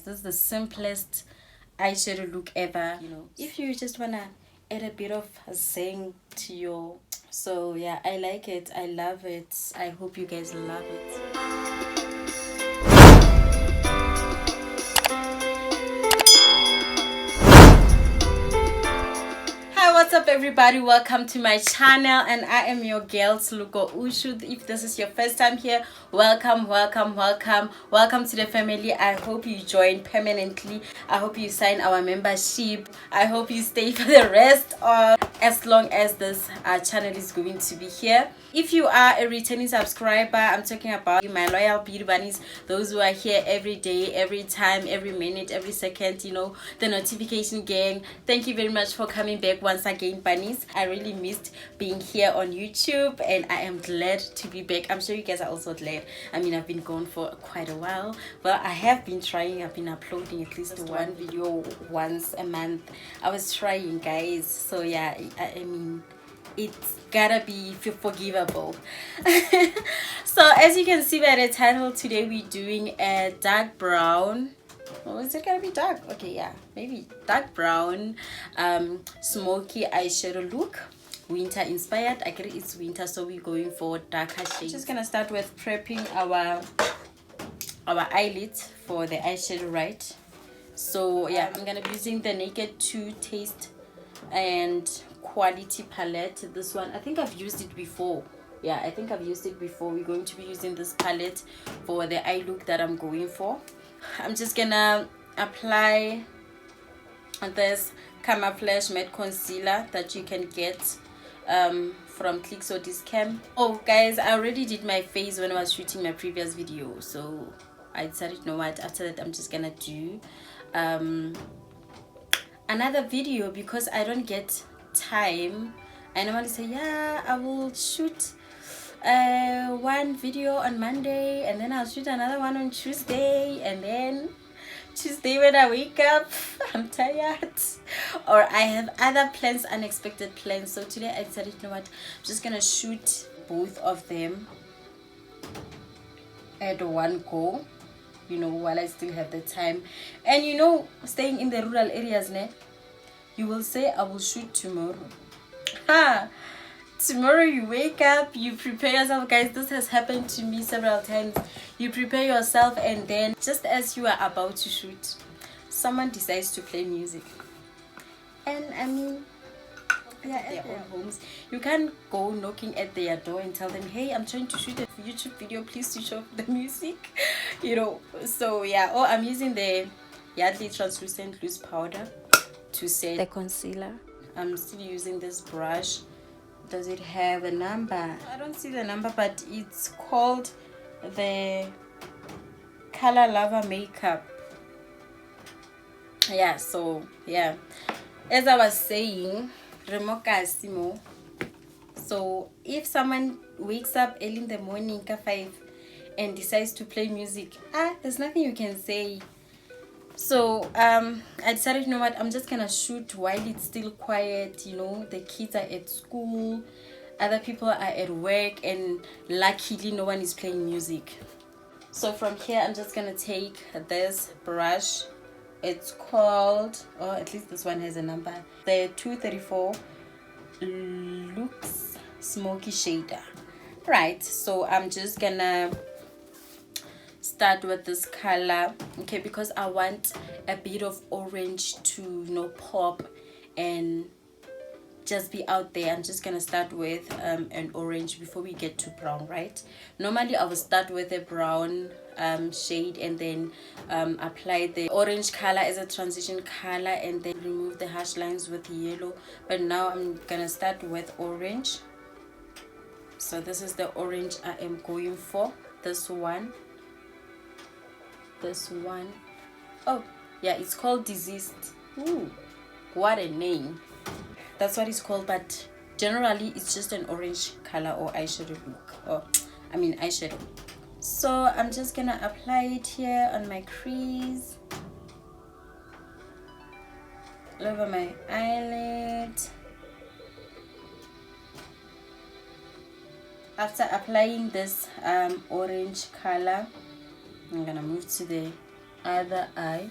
This is the simplest eyeshadow look ever. If you just wanna add a bit of zing to your, so yeah, I like it, I love it. I hope you guys love it. Hi, what's up everybody? Welcome to my channel, and I am your girl Sluko Ushu. If this is your first time here, welcome to the family. I hope you join permanently. I hope you sign our membership. I hope you stay for the rest of as long as this channel is going to be here. If you are a returning subscriber, I'm talking about my loyal beauty bunnies, those who are here every day, every time, every minute, every second, the notification gang. Thank you very much for coming back once again, bunnies. I really missed being here on YouTube, and I am glad to be back. I'm sure you guys are also glad. I mean, I've been gone for quite a while. Well, I have been trying. I've been uploading at least one video once a month. I was trying, guys. So yeah, I mean, it's gotta be forgivable. So as you can see by the title, today we're doing a dark brown, or is it gonna be dark? Okay, yeah, maybe dark brown smoky eyeshadow look, winter inspired. I guess it's winter, so we're going for darker shades. I'm just gonna start with prepping our eyelids for the eyeshadow, right? So yeah, I'm gonna be using the Naked 2 Taste and Quality palette. This one, I think I've used it before. Yeah, I think I've used it before. We're going to be using this palette for the eye look that I'm going for. I'm just gonna apply this camouflage matte concealer that you can get from Clicks or Discam. Oh guys, I already did my face when I was shooting my previous video, so I decided, you know what, after that I'm just gonna do another video because I don't get time. I normally say, yeah, I will shoot one video on Monday, and then I'll shoot another one on Tuesday, and then Tuesday when I wake up I'm tired, or I have other plans, unexpected plans. So today I decided, you know what, I'm just gonna shoot both of them at one go, while I still have the time. And staying in the rural areas, you will say I will shoot tomorrow. Tomorrow you wake up, you prepare yourself. Guys, this has happened to me several times. You prepare yourself, and then just as you are about to shoot, someone decides to play music. And I mean, yeah, at their own homes, you can't go knocking at their door and tell them, hey, I'm trying to shoot a YouTube video, please switch off the music. So yeah. Oh, I'm using the Yardley translucent loose powder to set the concealer. I'm still using this brush. Does it have a number? I don't see the number, but it's called the Color Lover Makeup. Yeah, so yeah, as I was saying, remokasimo. So if someone wakes up early in the morning at 5 and decides to play music, there's nothing you can say. So I decided, you know what, I'm just gonna shoot while it's still quiet. The kids are at school, other people are at work, and luckily no one is playing music. So from here I'm just gonna take this brush. It's called, or at least this one has a number, the 234 Lux Smoky Shader. Right, so I'm just gonna start with this color, okay, because I want a bit of orange to pop and just be out there. I'm just gonna start with an orange before we get to brown, right? Normally I will start with a brown shade and then apply the orange color as a transition color, and then remove the harsh lines with yellow. But now I'm gonna start with orange. So this is the orange I am going for. This one. Oh yeah, it's called Diseased. Ooh, what a name. That's what it's called, but generally it's just an orange color or eyeshadow look, or I mean eyeshadow. So I'm just gonna apply it here on my crease, all over my eyelid. After applying this orange color, I'm gonna move to the other eye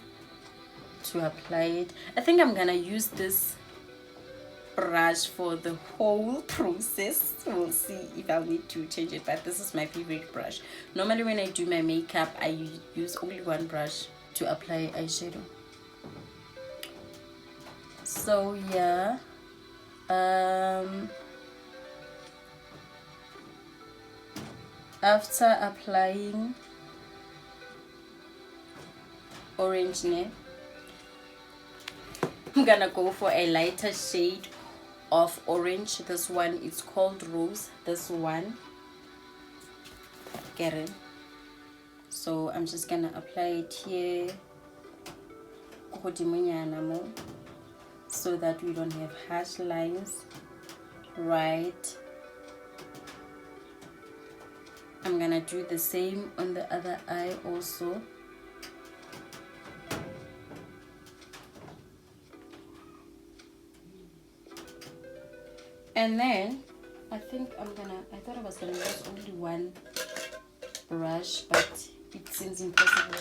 to apply it. I think I'm gonna use this brush for the whole process. We'll see if I'll need to change it, but this is my favorite brush. Normally when I do my makeup, I use only one brush to apply eyeshadow. So yeah, after applying orange nail, I'm gonna go for a lighter shade of orange. This one is called Rose. This one, get it? So I'm just gonna apply it here so that we don't have harsh lines. Right, I'm gonna do the same on the other eye also. And then I thought I was gonna use only one brush, but it seems impossible.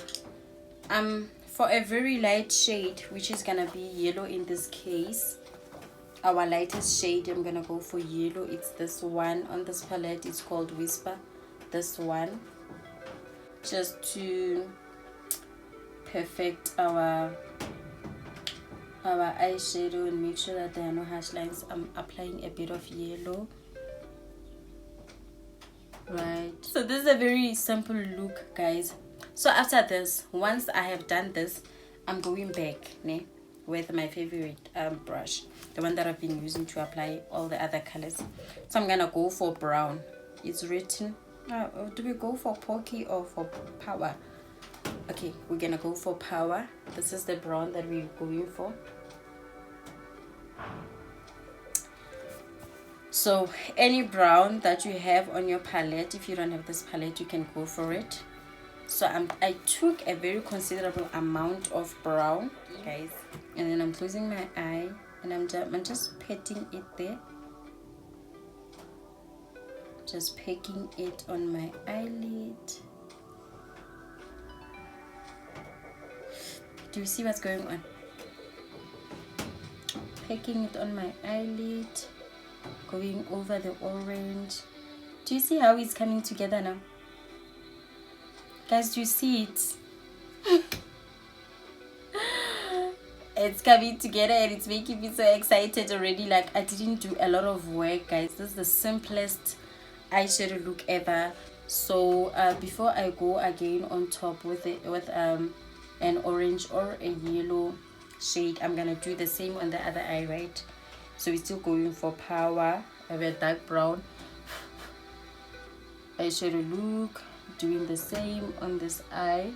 For a very light shade, which is gonna be yellow in this case, our lightest shade, I'm gonna go for yellow. It's this one on this palette. It's called Whisper. This one, just to perfect our eyeshadow and make sure that there are no harsh lines. I'm applying a bit of yellow. Right, so this is a very simple look, guys. So after this, once I have done this, I'm going back with my favorite brush, the one that I've been using to apply all the other colors. So I'm gonna go for brown. It's written, do we go for Pokey or for Power? Okay, we're gonna go for Power. This is the brown that we're going for. So any brown that you have on your palette, if you don't have this palette, you can go for it. So I took a very considerable amount of brown, guys, and then I'm closing my eye and I'm just patting it there, just pecking it on my eyelid. Do you see what's going on? Pecking it on my eyelid, going over the orange. Do you see how it's coming together now? Guys, do you see it? It's coming together and it's making me so excited already. Like, I didn't do a lot of work, guys. This is the simplest eyeshadow look ever. So before I go again on top with an orange or a yellow shade, I'm gonna do the same on the other eye, right? So we're still going for Power. I have a dark brown eyeshadow look, doing the same on this eye.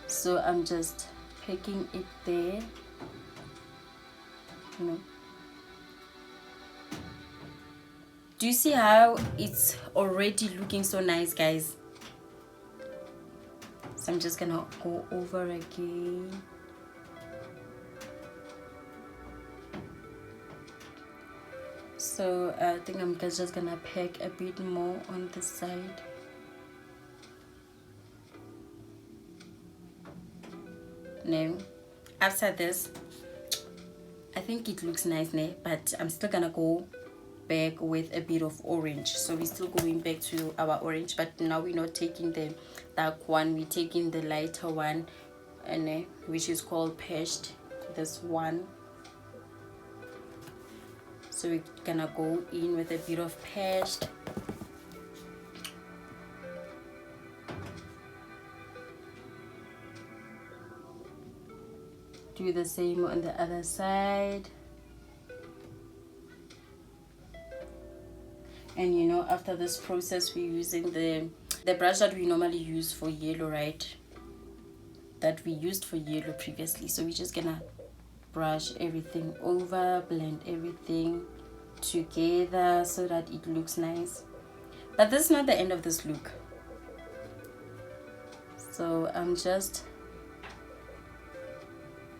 So I'm just picking it there, you know. Do you see how it's already looking so nice, guys? So I'm just gonna go over again. So I think I'm just gonna pack a bit more on this side. Now, after this, I think it looks nice, but I'm still gonna go back with a bit of orange. So we're still going back to our orange, but now we're not taking the dark one, we're taking the lighter one, and which is called Pashed, this one. So we're gonna go in with a bit of Pashed. Do the same on the other side. And you know, after this process, we're using the brush that we normally use for yellow, right? That we used for yellow previously. So we're just gonna brush everything over, blend everything together so that it looks nice. But this is not the end of this look. So I'm just,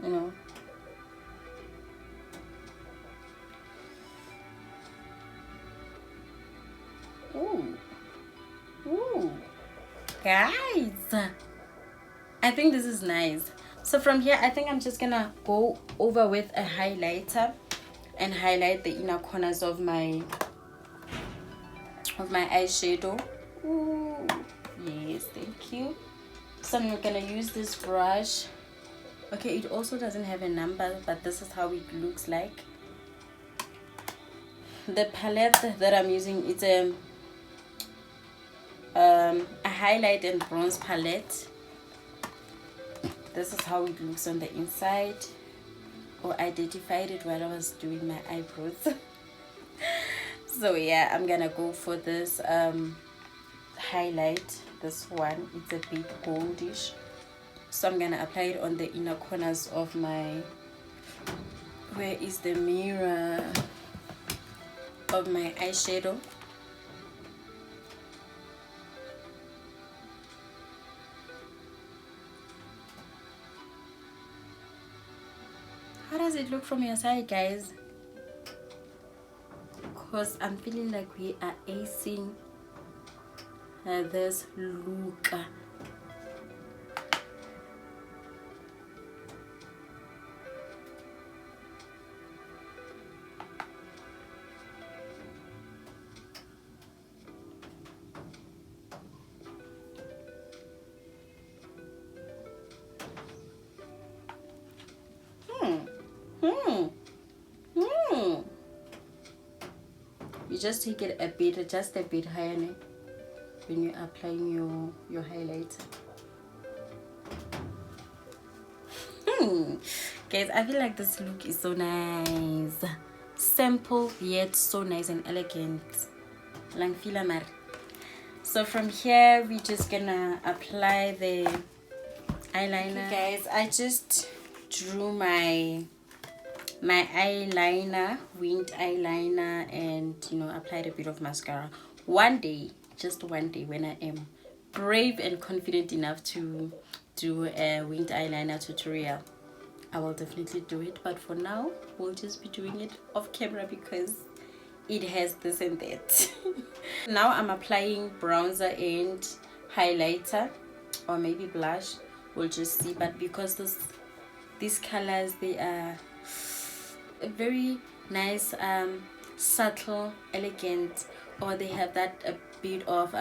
you know, ooh, guys, I think this is nice. So from here, I think I'm just gonna go over with a highlighter and highlight the inner corners of my eyeshadow. Ooh, yes, thank you. So I'm gonna use this brush. Okay, it also doesn't have a number, but this is how it looks like. The palette that I'm using, it's a highlight and bronze palette. This is how it looks on the inside. Or I identified it while I was doing my eyebrows. So yeah, I'm gonna go for this highlight. This one, it's a bit goldish. So I'm gonna apply it on the inner corners of my, where is the mirror of my eyeshadow. How does it look from your side, guys? Because I'm feeling like we are acing this look. You just take it a bit, just a bit higher when you're applying your highlighter. Guys, I feel like this look is so nice. Simple yet so nice and elegant. So from here, we're just gonna apply the eyeliner. Okay, guys, I just drew my eyeliner, winged eyeliner, and applied a bit of mascara. One day, just one day, when I am brave and confident enough to do a winged eyeliner tutorial, I will definitely do it. But for now, we'll just be doing it off camera because it has this and that. Now I'm applying bronzer and highlighter, or maybe blush, we'll just see. But because these colors, they are very nice, subtle, elegant, or they have that a bit of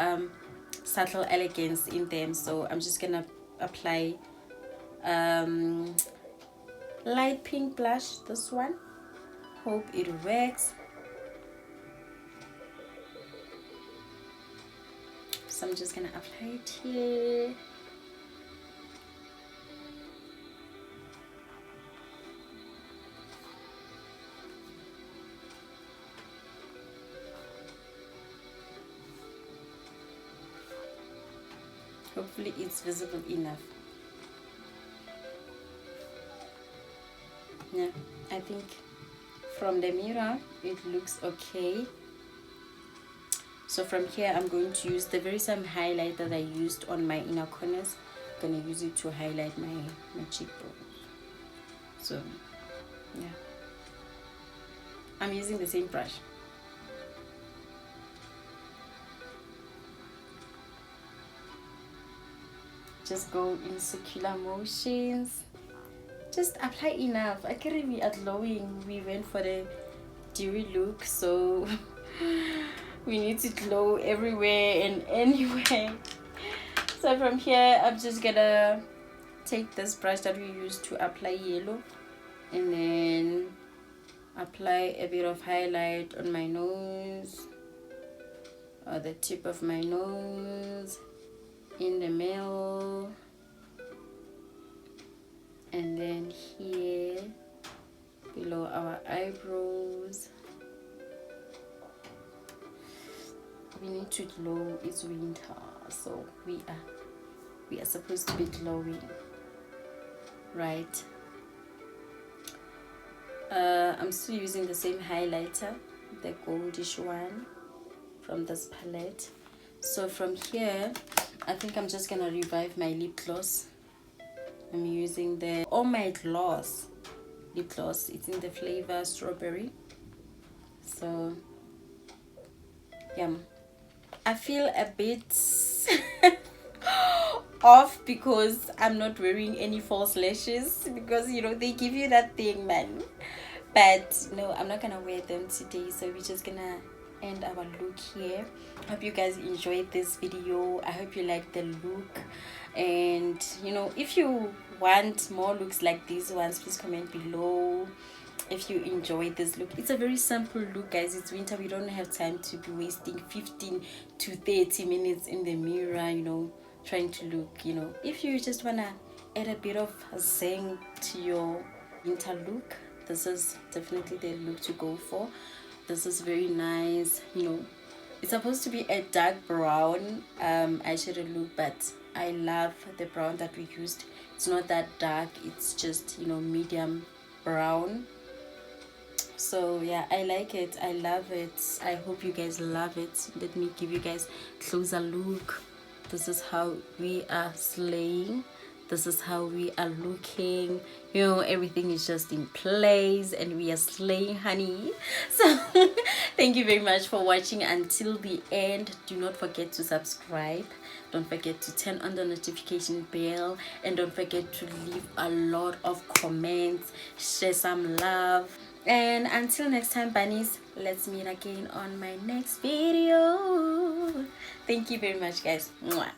subtle elegance in them. So I'm just gonna apply light pink blush, this one. Hope it works. So I'm just gonna apply it here. Hopefully it's visible enough. Yeah, I think from the mirror it looks okay. So from here, I'm going to use the very same highlight that I used on my inner corners. I'm going to use it to highlight my cheekbone. So yeah, I'm using the same brush. Just go in circular motions. Just apply enough. I can't really are glowing. We went for the dewy look, so we need to glow everywhere and anywhere. So from here, I'm just gonna take this brush that we used to apply yellow and then apply a bit of highlight on my nose, or the tip of my nose, in the middle, and then here below our eyebrows. We need to glow. It's winter, so we are supposed to be glowing, right? I'm still using the same highlighter, the goldish one from this palette. So from here, I think I'm just gonna revive my lip gloss. I'm using the Oh My Gloss lip gloss. It's in the flavor strawberry. So yeah, I feel a bit off because I'm not wearing any false lashes, because you know they give you that thing, man. But no, I'm not gonna wear them today, so we're just gonna end our look here. Hope you guys enjoyed this video. I hope you like the look, and you know, if you want more looks like these ones, please comment below. If you enjoy this look, it's a very simple look, guys. It's winter, we don't have time to be wasting 15 to 30 minutes in the mirror, you know, trying to look, you know. If you just wanna add a bit of zing to your winter look, this is definitely the look to go for. This is very nice, you know. It's supposed to be a dark brown eyeshadow look, but I love the brown that we used. It's not that dark, it's just, you know, medium brown. So yeah, I like it, I love it. I hope you guys love it. Let me give you guys closer look. This is how we are slaying, this is how we are looking, you know, everything is just in place and we are slaying, honey. So thank you very much for watching until the end. Do not forget to subscribe, don't forget to turn on the notification bell, and don't forget to leave a lot of comments, share some love. And until next time, bunnies, let's meet again on my next video. Thank you very much, guys. Mwah.